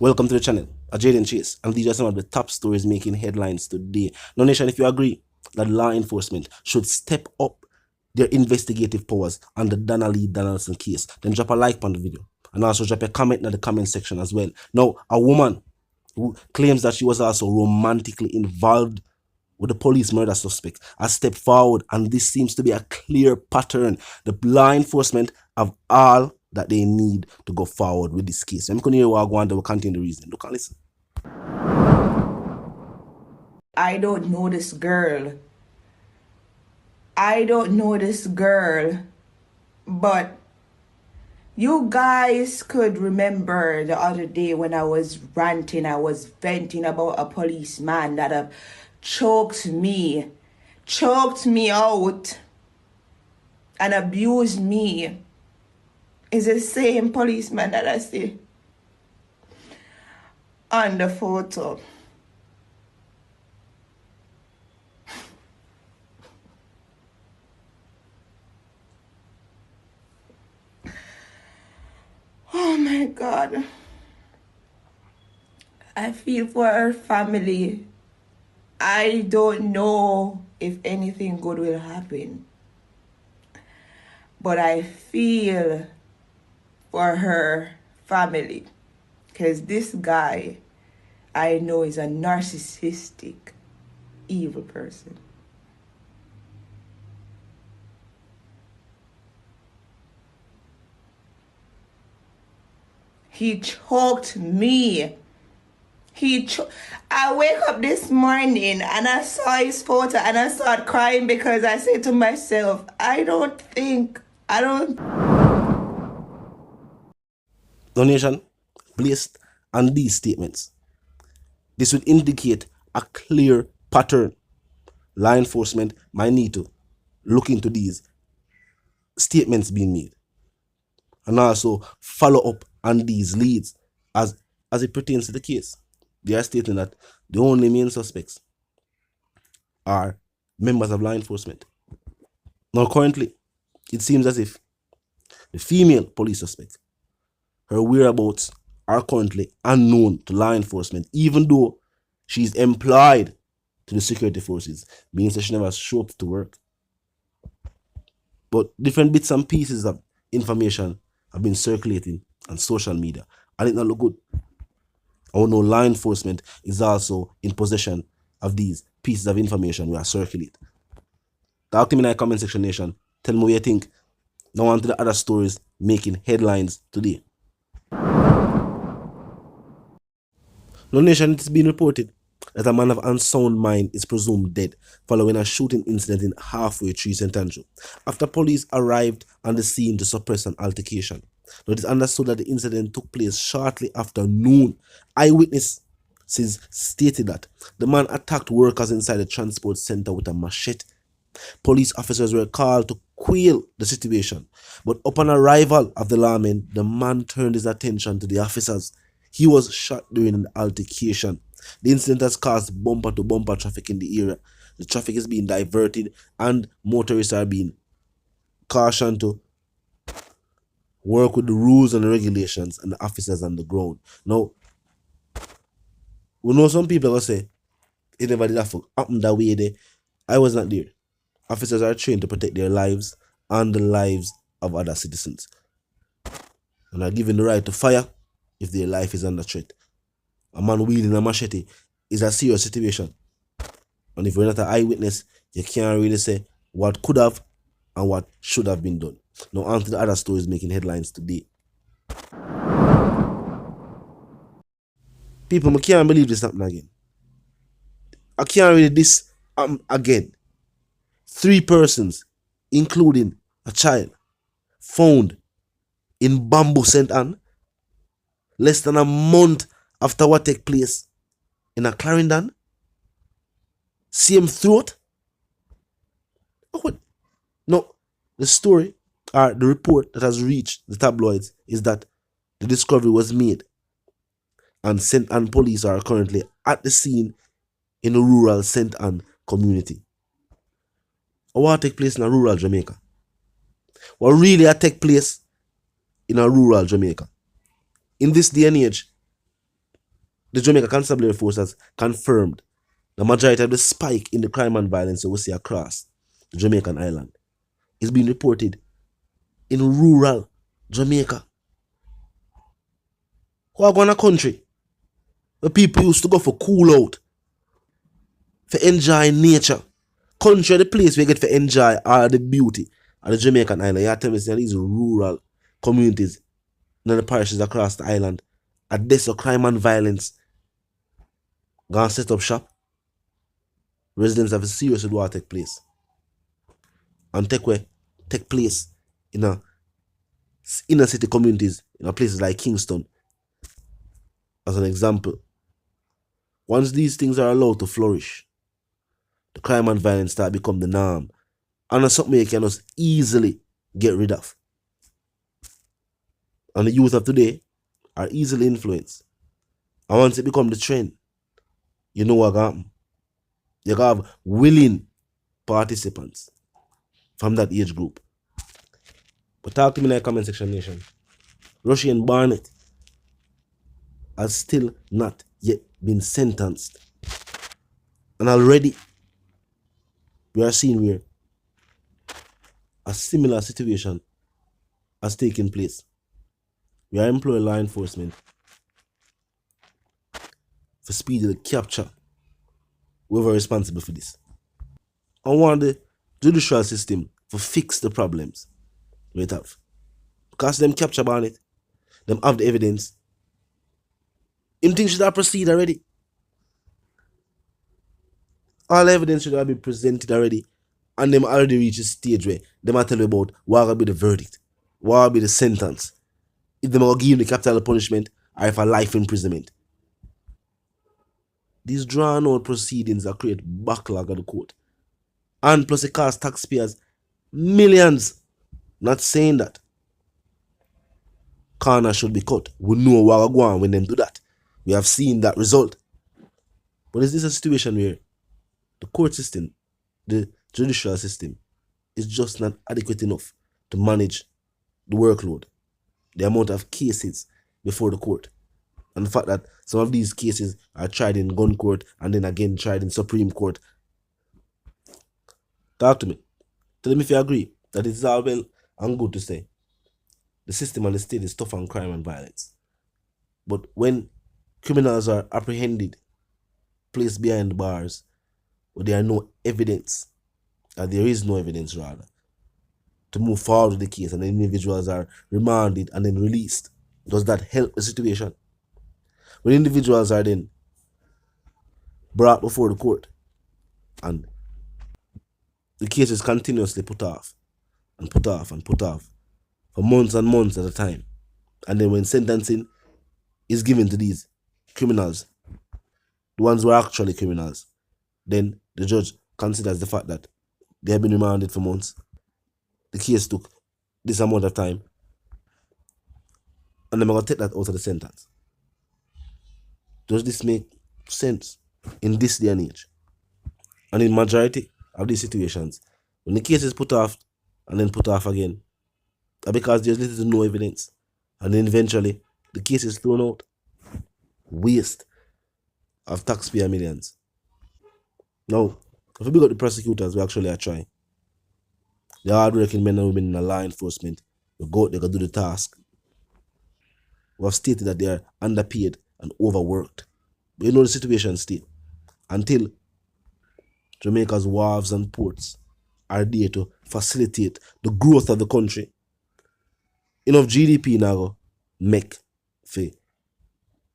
Welcome to the channel, Jaden Chase, and these are some of the top stories making headlines today. Now, nation, if you agree that law enforcement should step up their investigative powers on the Donaldson case, then drop a like on the video and also drop a comment in the comment section as well. Now, a woman who claims that she was also romantically involved with the police murder suspect has stepped forward, and this seems to be a clear pattern. The law enforcement have all that they need to go forward with this case. I'm going to hear what I want to continue the reason. Look and listen. I don't know this girl. But you guys could remember the other day when I was ranting, I was venting about a policeman that choked me out and abused me. Is the same policeman that I see on the photo. Oh my God. I feel for her family. I don't know if anything good will happen, but I feel for her family because this guy I know is a narcissistic, evil person. He choked me. I wake up this morning and I saw his photo and I started crying because I said to myself, Donation, based on these statements, this would indicate a clear pattern. Law enforcement might need to look into these statements being made and also follow up on these leads as it pertains to the case. They are stating that the only main suspects are members of law enforcement. Now, currently, it seems as if the female police suspect, her whereabouts are currently unknown to law enforcement, even though she's employed to the security forces, means that she never showed up to work. But different bits and pieces of information have been circulating on social media, and it not look good. I know law enforcement is also in possession of these pieces of information we are circulate. Talk to me in the comment section, nation. Tell me what you think. Now on to the other stories making headlines today. No, nation, it's been reported that a man of unsound mind is presumed dead following a shooting incident in Halfway Tree, St. Andrew, after police arrived on the scene to suppress an altercation. Now, it is understood that the incident took place shortly after noon. Eyewitnesses stated that the man attacked workers inside the transport center with a machete. Police officers were called to quell the situation, but upon arrival of the lawmen, the man turned his attention to the officers. He was shot during an altercation. The incident has caused bumper-to-bumper traffic in the area. The traffic is being diverted and motorists are being cautioned to work with the rules and the regulations and the officers on the ground. Now, we know some people will say, it never did happen that way there. I was not there. Officers are trained to protect their lives and the lives of other citizens, and are given the right to fire if their life is under threat. A man wielding a machete is a serious situation, and if you're not an eyewitness, you can't really say what could have and what should have been done. Now on to the other stories making headlines today. People, I can't believe this happened again. I can't read this again. 3 persons, including a child, found in Bamboo, St. Anne, less than a month after what took place in a Clarendon. Same throat. No, the story or the report that has reached the tabloids is that the discovery was made, and St. Anne police are currently at the scene in the rural St. Anne community. What take place in a rural Jamaica? What really take place in a rural Jamaica? In this day and age, The Jamaica Constabulary Force has confirmed the majority of the spike in the crime and violence that we see across the Jamaican island is being reported in rural Jamaica. Who are going to country where people used to go for cool out, for enjoy nature. Country, the place where you get to enjoy all the beauty of the Jamaican island. You tell me these rural communities in the parishes across the island are this of crime and violence. Gonna set up shop. Residents have a serious war take place. And take place in a inner city communities, in places like Kingston. As an example. Once these things are allowed to flourish, the crime and violence start become the norm. And it's something you can just easily get rid of. And the youth of today are easily influenced. And once it becomes the trend, you know what happen. You have willing participants from that age group. But talk to me in the comment section, nation. Russian Barnett has still not yet been sentenced. And already we are seeing where a similar situation has taken place. We are employing law enforcement for speedily capture whoever is responsible for this. I want the judicial system to fix the problems we have. Because them capture on it, them have the evidence. Him things should have proceeded already. All evidence should have been presented already. And them already reached a stage where them are tell you about what will be the verdict, what will be the sentence. If them will give him the capital punishment or if a life imprisonment. These drawn out proceedings are create backlog at the court. And plus it costs taxpayers millions. Not saying that corner should be cut. We know what will go on when them do that. We have seen that result. But is this a situation where the court system, the judicial system, is just not adequate enough to manage the workload, the amount of cases before the court, and the fact that some of these cases are tried in gun court and then again tried in Supreme Court? Talk to me. Tell me if you agree that it's all well and good to say the system and the state is tough on crime and violence. But when criminals are apprehended, placed behind the bars, where there are no evidence, or there is no evidence rather, to move forward with the case, and the individuals are remanded and then released, does that help the situation? When individuals are then brought before the court and the case is continuously put off and put off and put off for months and months at a time, and then when sentencing is given to these criminals, the ones who are actually criminals, then the judge considers the fact that they have been remanded for months, the case took this amount of time, and they're going to take that out of the sentence. Does this make sense in this day and age? And in majority of these situations, when the case is put off and then put off again, because there's little to no evidence, and then eventually the case is thrown out. Waste of taxpayer millions. Now, if we big up the prosecutors, we actually are trying. The hardworking men and women in the law enforcement, they go out, they go do the task. We have stated that they are underpaid and overworked. But you know the situation still. Until Jamaica's wharves and ports are there to facilitate the growth of the country, enough GDP now make for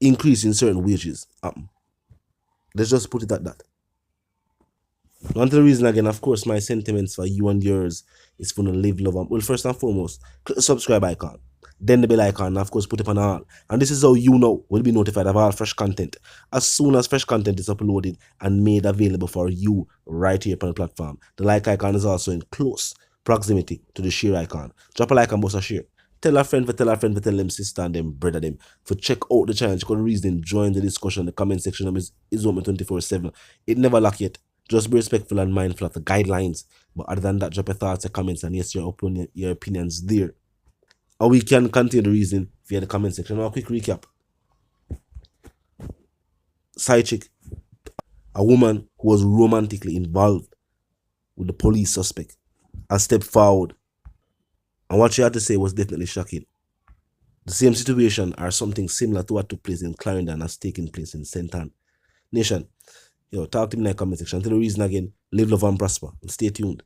increase in certain wages happen. Let's just put it at that. One the reason again, of course, my sentiments for you and yours is for to live, love, and well, first and foremost, click the subscribe icon, then the bell icon, and of course, put it on all. And this is how you know will be notified of all fresh content as soon as fresh content is uploaded and made available for you right here on the platform. The like icon is also in close proximity to the share icon. Drop a like and boss a share. Tell a friend for tell a friend for tell them sister and them brother them for check out the channel. Because the reason join the discussion, the comment section is open 24/7. It never lack yet. Just be respectful and mindful of the guidelines. But other than that, drop your thoughts and comments and yes, your opinions there. And we can continue the reason via the comment section. Now, a quick recap. side chick, a woman who was romantically involved with the police suspect, has stepped forward. And what she had to say was definitely shocking. The same situation or something similar to what took place in Clarendon has taken place in St. Ann. Nation, talk to me in the comment section. Tell the reason again. Live, love, and prosper. And stay tuned.